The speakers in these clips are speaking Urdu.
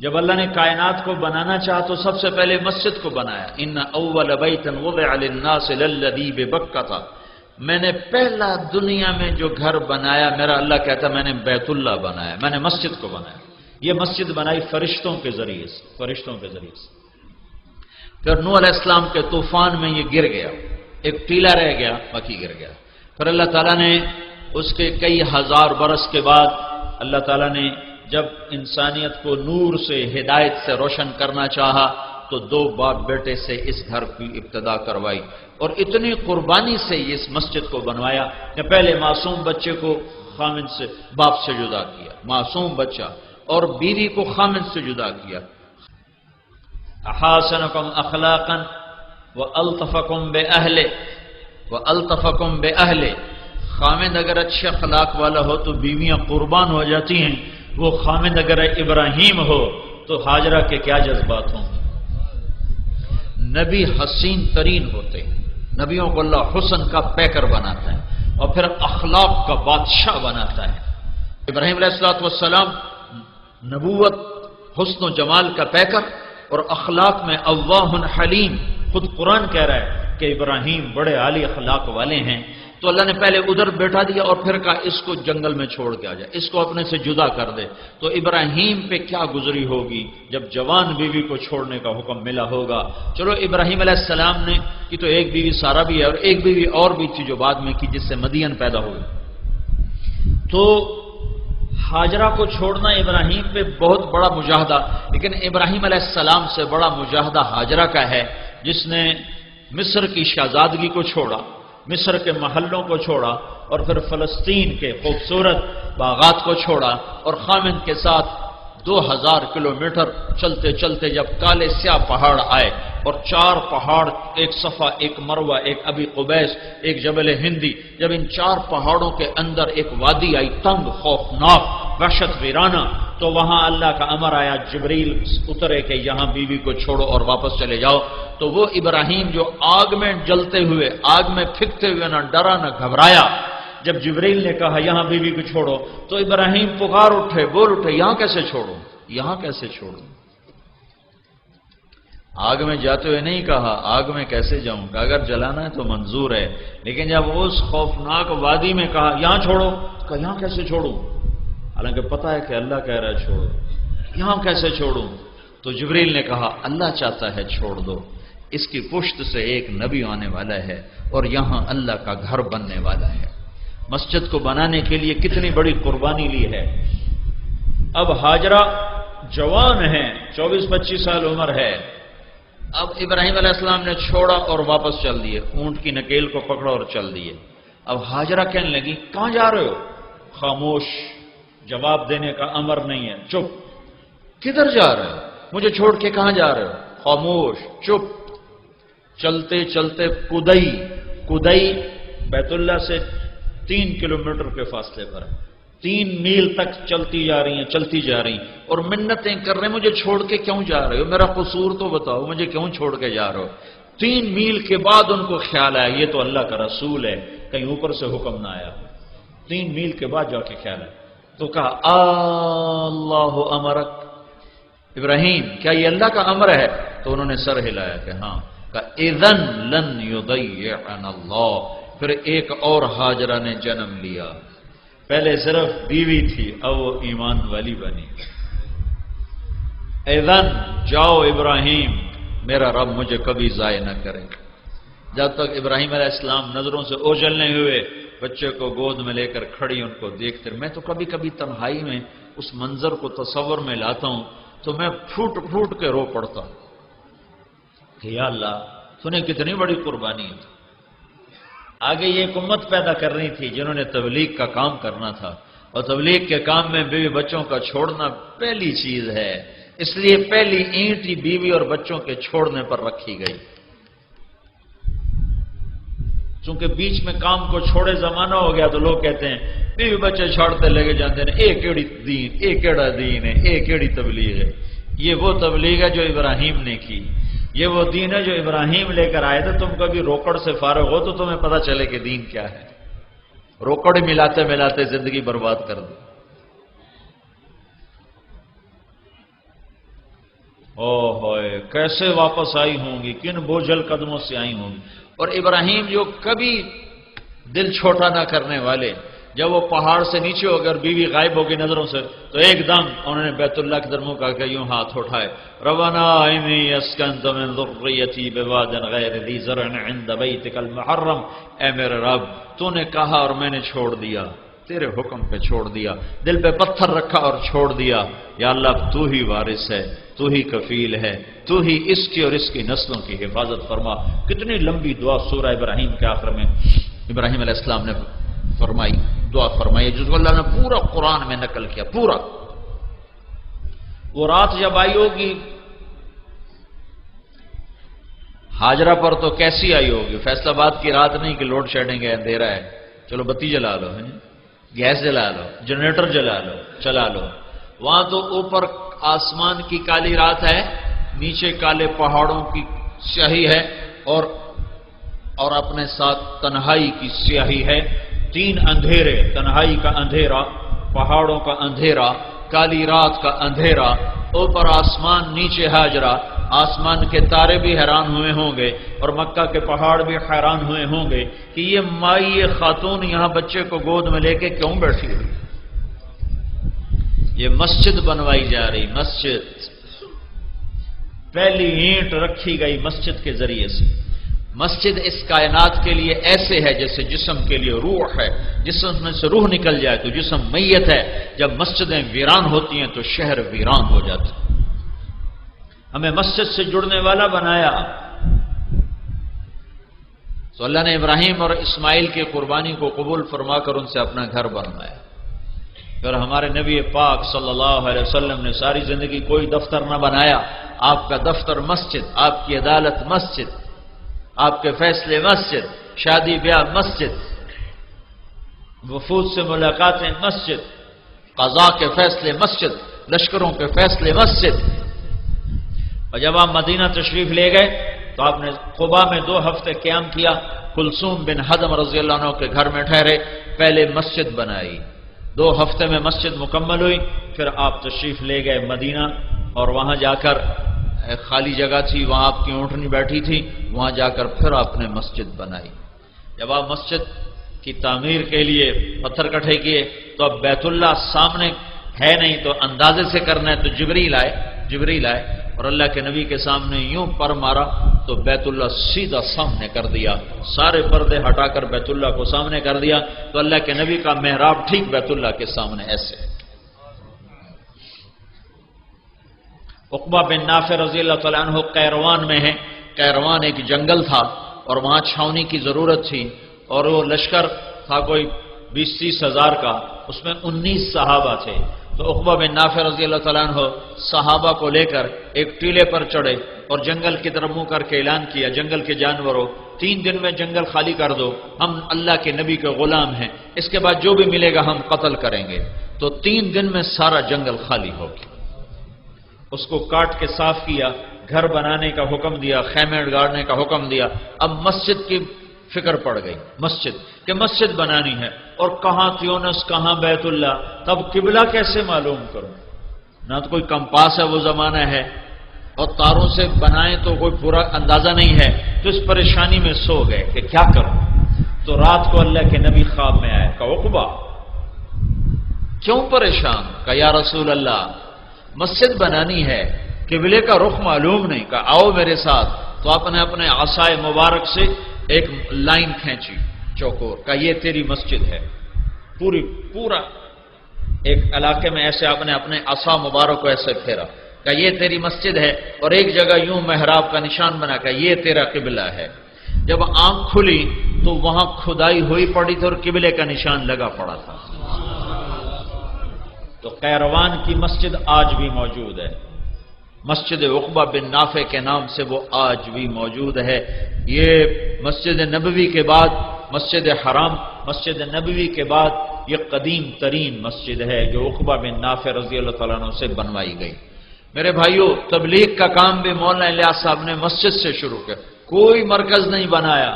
جب اللہ نے کائنات کو بنانا چاہا تو سب سے پہلے مسجد کو بنایا. ان اول بیت وضع للناس للذی ببکہ، میں نے پہلا دنیا میں جو گھر بنایا، میرا اللہ کہتا میں نے بیت اللہ بنایا، میں نے مسجد کو بنایا. یہ مسجد بنائی فرشتوں کے ذریعے سے، فرشتوں کے ذریعے سے. پھر نوح علیہ السلام کے طوفان میں یہ گر گیا، ایک ٹیلا رہ گیا، باقی گر گیا. پھر اللہ تعالیٰ نے اس کے کئی ہزار برس کے بعد اللہ تعالیٰ نے جب انسانیت کو نور سے، ہدایت سے روشن کرنا چاہا تو دو باپ بیٹے سے اس گھر کی ابتدا کروائی، اور اتنی قربانی سے اس مسجد کو بنوایا کہ پہلے معصوم بچے کو خامد سے، باپ سے جدا کیا، معصوم بچہ، اور بیوی کو خامد سے جدا کیا. احاسنکم اخلاقا والطفکم باہلہ، والطفکم باہلہ. خامد اگر اچھے اخلاق والا ہو تو بیویاں قربان ہو جاتی ہیں، وہ خامد اگر ابراہیم ہو تو ہاجرہ کے کیا جذبات ہوں. نبی حسین ترین ہوتے ہیں، نبیوں کو اللہ حسن کا پیکر بناتا ہے اور پھر اخلاق کا بادشاہ بناتا ہے. ابراہیم علیہ السلام نبوت، حسن و جمال کا پیکر، اور اخلاق میں اوّاہ حلیم. خود قرآن کہہ رہا ہے کہ ابراہیم بڑے عالی اخلاق والے ہیں. تو اللہ نے پہلے ادھر بیٹھا دیا اور پھر کہا اس کو جنگل میں چھوڑ کے آ جائے، اس کو اپنے سے جدا کر دے. تو ابراہیم پہ کیا گزری ہوگی جب جوان بیوی کو چھوڑنے کا حکم ملا ہوگا. چلو ابراہیم علیہ السلام نے کی تو ایک بیوی سارا بھی ہے، اور ایک بیوی اور بھی تھی جو بعد میں کی، جس سے مدین پیدا ہوئی. تو ہاجرہ کو چھوڑنا ابراہیم پہ بہت بڑا مجاہدہ، لیکن ابراہیم علیہ السلام سے بڑا مجاہدہ ہاجرہ کا ہے، جس نے مصر کی شہزادگی کو چھوڑا، مصر کے محلوں کو چھوڑا، اور پھر فلسطین کے خوبصورت باغات کو چھوڑا، اور خامد کے ساتھ 2000 کلومیٹر چلتے چلتے جب کالے سیاہ پہاڑ آئے، اور 4 پہاڑ، ایک صفا، ایک مروہ، ایک ابی قبیس، ایک جبل ہندی، جب ان 4 پہاڑوں کے اندر ایک وادی آئی، تنگ، خوفناک، وحشت ویرانہ، تو وہاں اللہ کا امر آیا، جبریل اترے کہ یہاں بیوی کو چھوڑو اور واپس چلے جاؤ. تو وہ ابراہیم جو آگ میں جلتے ہوئے، آگ میں پھکتے ہوئے نہ ڈرا نہ گھبرایا، جب جبریل نے کہا یہاں بیوی کو چھوڑو تو ابراہیم پکار اٹھے، بول اٹھے، یہاں کیسے چھوڑوں، یہاں کیسے چھوڑوں. آگ میں جاتے ہوئے نہیں کہا آگ میں کیسے جاؤں، کہ اگر جلانا ہے تو منظور ہے، لیکن جب اس خوفناک وادی میں کہا یہاں چھوڑو، کہا یہاں کیسے چھوڑوں، حالانکہ پتہ ہے کہ اللہ کہہ رہا ہے چھوڑو، یہاں کیسے چھوڑوں. تو جبریل نے کہا اللہ چاہتا ہے چھوڑ دو، اس کی پشت سے ایک نبی آنے والا ہے اور یہاں اللہ کا گھر بننے والا ہے. مسجد کو بنانے کے لیے کتنی بڑی قربانی لی ہے. اب ہاجرہ جوان ہے، 24-25 سال عمر ہے. اب ابراہیم علیہ السلام نے چھوڑا اور واپس چل دیے، اونٹ کی نکیل کو پکڑا اور چل دیے. اب ہاجرہ کہنے لگی کہاں جا رہے ہو؟ خاموش، جواب دینے کا امر نہیں ہے، چپ. کدھر جا رہے ہو؟ مجھے چھوڑ کے کہاں جا رہے ہو؟ خاموش، چپ. چلتے چلتے کدئی بیت اللہ سے 3 کلومیٹر کے فاصلے پر ہے. 3 میل تک چلتی جا رہی ہیں اور منتیں کر رہے ہیں مجھے چھوڑ کے کیوں جا رہے ہو، میرا قصور تو بتاؤ، مجھے کیوں چھوڑ کے جا رہے ہو. 3 میل کے بعد ان کو خیال آیا یہ تو اللہ کا رسول ہے، کہیں اوپر سے حکم نہ آیا. 3 میل کے بعد جا کے خیال آیا تو کہا اللہ امرک ابراہیم، کیا یہ اللہ کا امر ہے؟ تو انہوں نے سر ہلایا کہ ہاں. کہا اذن لن یضیعنا اللہ. پھر ایک اور ہاجرہ نے جنم لیا. پہلے صرف بیوی تھی، اب وہ ایمان والی بنی. اذن جاؤ ابراہیم، میرا رب مجھے کبھی ضائع نہ کرے. جب تک ابراہیم علیہ السلام نظروں سے اوجھلنے ہوئے بچے کو گود میں لے کر کھڑی ان کو دیکھتے، میں تو کبھی کبھی تنہائی میں اس منظر کو تصور میں لاتا ہوں تو میں پھوٹ پھوٹ کے رو پڑتا ہوں کہ یا اللہ تو نے کتنی بڑی قربانی ہے. آگے یہ ایک امت پیدا کرنی تھی جنہوں نے تبلیغ کا کام کرنا تھا، اور تبلیغ کے کام میں بیوی بچوں کا چھوڑنا پہلی چیز ہے. اس لیے پہلی اینٹ ہی بیوی اور بچوں کے چھوڑنے پر رکھی گئی. چونکہ بیچ میں کام کو چھوڑے زمانہ ہو گیا تو لوگ کہتے ہیں بیوی بچے چھوڑتے لگے جاتے ہیں، ایک کیڑی دین، ایک کیڑا دین ہے، ایک کیڑی تبلیغ ہے. یہ وہ تبلیغ ہے جو ابراہیم نے کی، یہ وہ دین ہے جو ابراہیم لے کر آئے تھے. تم کبھی روکڑ سے فارغ ہو تو تمہیں پتہ چلے کہ دین کیا ہے. روکڑ ملاتے ملاتے زندگی برباد کر دو. او ہوئے کیسے واپس آئی ہوں گی، کن بوجھل قدموں سے آئی ہوں گی۔ اور ابراہیم جو کبھی دل چھوٹا نہ کرنے والے، جب وہ پہاڑ سے نیچے ہو گئے اور بیوی غائب ہو گئی نظروں سے، تو ایک دم انہوں نے بیت اللہ کی طرف منہ کر کے یوں ہاتھ اٹھائے، ربنا انی اسکنت من ذریتی بواد غیر ذی زرع عند بیتک المحرم، اے میرے رب تو نے کہا اور میں نے چھوڑ دیا، تیرے حکم پہ چھوڑ دیا، دل پہ پتھر رکھا اور چھوڑ دیا، یا اللہ تو ہی وارث ہے، تو ہی کفیل ہے، تو ہی اس کی اور اس کی نسلوں کی حفاظت فرما۔ کتنی لمبی دعا سورہ ابراہیم کے آخر میں ابراہیم علیہ السلام نے فرمائی، دعا فرمائی، جس کو اللہ نے پورا قرآن میں نقل کیا، پورا۔ وہ رات جب آئی ہوگی ہاجرہ پر تو کیسی آئی ہوگی؟ فیصل آباد کی رات نہیں کہ لوڈ شیڈنگ ہے، اندھیرا ہے، چلو بتی جلا لو، گیس جلا لو، جنریٹر جلا لو، چلا لو۔ وہاں تو اوپر آسمان کی کالی رات ہے، نیچے کالے پہاڑوں کی سیاہی ہے، اور اپنے ساتھ تنہائی کی سیاہی ہے، تین اندھیرے، تنہائی کا اندھیرا، پہاڑوں کا اندھیرا، کالی رات کا اندھیرا، اوپر آسمان نیچے ہاجرہ۔ آسمان کے تارے بھی حیران ہوئے ہوں گے اور مکہ کے پہاڑ بھی حیران ہوئے ہوں گے کہ یہ مائی یہ خاتون یہاں بچے کو گود میں لے کے کیوں بیٹھی ہوئی؟ یہ مسجد بنوائی جا رہی، مسجد، پہلی اینٹ رکھی گئی مسجد کے ذریعے سے۔ مسجد اس کائنات کے لیے ایسے ہے جیسے جسم کے لیے روح ہے، جسم میں سے روح نکل جائے تو جسم میت ہے، جب مسجدیں ویران ہوتی ہیں تو شہر ویران ہو جاتا ہے۔ ہمیں مسجد سے جڑنے والا بنایا، تو اللہ نے ابراہیم اور اسماعیل کی قربانی کو قبول فرما کر ان سے اپنا گھر بنوایا۔ پھر ہمارے نبی پاک صلی اللہ علیہ وسلم نے ساری زندگی کوئی دفتر نہ بنایا، آپ کا دفتر مسجد، آپ کی عدالت مسجد، آپ کے فیصلے مسجد، شادی بیاہ مسجد، وفود سے ملاقاتیں مسجد، قضاء کے فیصلے مسجد، لشکروں کے فیصلے مسجد۔ اور جب آپ مدینہ تشریف لے گئے تو آپ نے قباء میں 2 ہفتے قیام کیا، کلثوم بن حدم رضی اللہ عنہ کے گھر میں ٹھہرے، پہلے مسجد بنائی، 2 ہفتے میں مسجد مکمل ہوئی، پھر آپ تشریف لے گئے مدینہ، اور وہاں جا کر خالی جگہ تھی، وہاں آپ کی اونٹنی بیٹھی تھی، وہاں جا کر پھر آپ نے مسجد بنائی۔ جب آپ مسجد کی تعمیر کے لیے پتھر کٹھے کیے تو اب بیت اللہ سامنے ہے نہیں تو اندازے سے کرنا ہے، تو جبریل آئے اور اللہ کے نبی کے سامنے یوں پر مارا تو بیت اللہ سیدھا سامنے کر دیا، سارے پردے ہٹا کر بیت اللہ کو سامنے کر دیا، تو اللہ کے نبی کا محراب ٹھیک بیت اللہ کے سامنے ایسے۔ عقبہ بن نافع رضی اللہ تعالیٰ عنہ قیروان میں ہے، قیروان ایک جنگل تھا اور وہاں چھاؤنی کی ضرورت تھی، اور وہ لشکر تھا کوئی 20-30 ہزار کا، اس میں 19 صحابہ تھے، تو عقبہ بن نافع رضی اللہ تعالیٰ عنہ صحابہ کو لے کر ایک ٹیلے پر چڑھے اور جنگل کی طرف منہ کر کے اعلان کیا، جنگل کے جانوروں 3 دن میں جنگل خالی کر دو، ہم اللہ کے نبی کے غلام ہیں، اس کے بعد جو بھی ملے گا ہم قتل کریں گے۔ تو 3 دن میں سارا جنگل خالی ہو گیا، اس کو کاٹ کے صاف کیا، گھر بنانے کا حکم دیا، خیمے گاڑنے کا حکم دیا۔ اب مسجد کی فکر پڑ گئی، مسجد کہ مسجد بنانی ہے، اور کہاں تیونس کہاں بیت اللہ، تب قبلہ کیسے معلوم کروں؟ نہ تو کوئی کمپاس ہے وہ زمانہ ہے، اور تاروں سے بنائیں تو کوئی پورا اندازہ نہیں ہے، تو اس پریشانی میں سو گئے کہ کیا کروں۔ تو رات کو اللہ کے نبی خواب میں آئے، کہا عقبہ کیوں پریشان؟ کہا یا رسول اللہ مسجد بنانی ہے، قبلے کا رخ معلوم نہیں۔ کہا آؤ میرے ساتھ، تو آپ نے اپنے عصائے مبارک سے ایک لائن کھینچی چوکور، کہا یہ تیری مسجد ہے، پورا ایک علاقے میں ایسے آپ نے اپنے عصا مبارک کو ایسے پھیرا، کہا یہ تیری مسجد ہے، اور ایک جگہ یوں محراب کا نشان بنا، کہا یہ تیرا قبلہ ہے۔ جب آنکھ کھلی تو وہاں کھدائی ہوئی پڑی تھی اور قبلے کا نشان لگا پڑا تھا۔ تو قیروان کی مسجد آج بھی موجود ہے، مسجد عقبہ بن نافع کے نام سے وہ آج بھی موجود ہے۔ یہ مسجد نبوی کے بعد، مسجد حرام، مسجد نبوی کے بعد یہ قدیم ترین مسجد ہے جو عقبہ بن نافع رضی اللہ تعالیٰ عنہ سے بنوائی گئی۔ میرے بھائیوں، تبلیغ کا کام بھی مولانا الیاس صاحب نے مسجد سے شروع کیا، کوئی مرکز نہیں بنایا،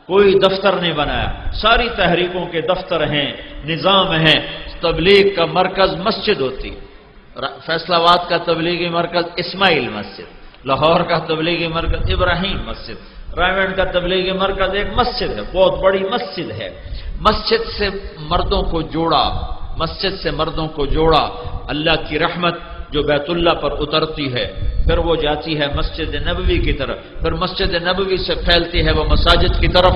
کوئی دفتر نہیں بنایا، ساری تحریکوں کے دفتر ہیں، نظام ہیں، تبلیغ کا مرکز مسجد ہوتی ہے۔ فیصلہ آباد کا تبلیغی مرکز اسماعیل مسجد، لاہور کا تبلیغی مرکز ابراہیم مسجد، رائمنڈ کا تبلیغی مرکز ایک مسجد ہے، بہت بڑی مسجد ہے۔ مسجد سے مردوں کو جوڑا، مسجد سے مردوں کو جوڑا، اللہ کی رحمت جو بیت اللہ پر اترتی ہے پھر وہ جاتی ہے مسجد نبوی کی طرف، پھر مسجد نبوی سے پھیلتی ہے وہ مساجد کی طرف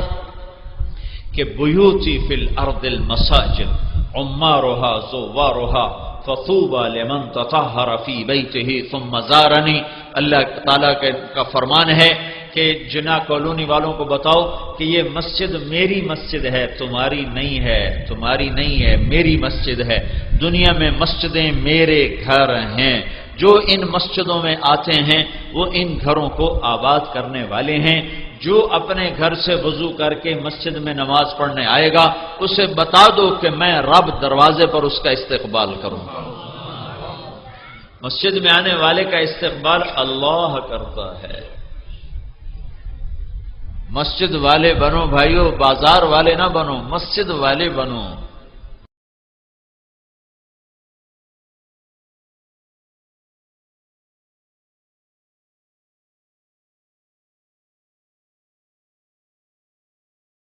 کہ بیوتی فی الارض المساجد عمارها زوارها فطوبى لمن تطہر فی بیتہ ثم زارنی۔ اللہ تعالیٰ کا فرمان ہے کہ جنا کالونی والوں کو بتاؤ کہ یہ مسجد میری مسجد ہے، تمہاری نہیں ہے، تمہاری نہیں ہے، میری مسجد ہے۔ دنیا میں مسجدیں میرے گھر ہیں، جو ان مسجدوں میں آتے ہیں وہ ان گھروں کو آباد کرنے والے ہیں۔ جو اپنے گھر سے وضو کر کے مسجد میں نماز پڑھنے آئے گا اسے بتا دو کہ میں رب دروازے پر اس کا استقبال کروں گا۔ مسجد میں آنے والے کا استقبال اللہ کرتا ہے۔ مسجد والے بنو بھائیو، بازار والے نہ بنو، مسجد والے بنو۔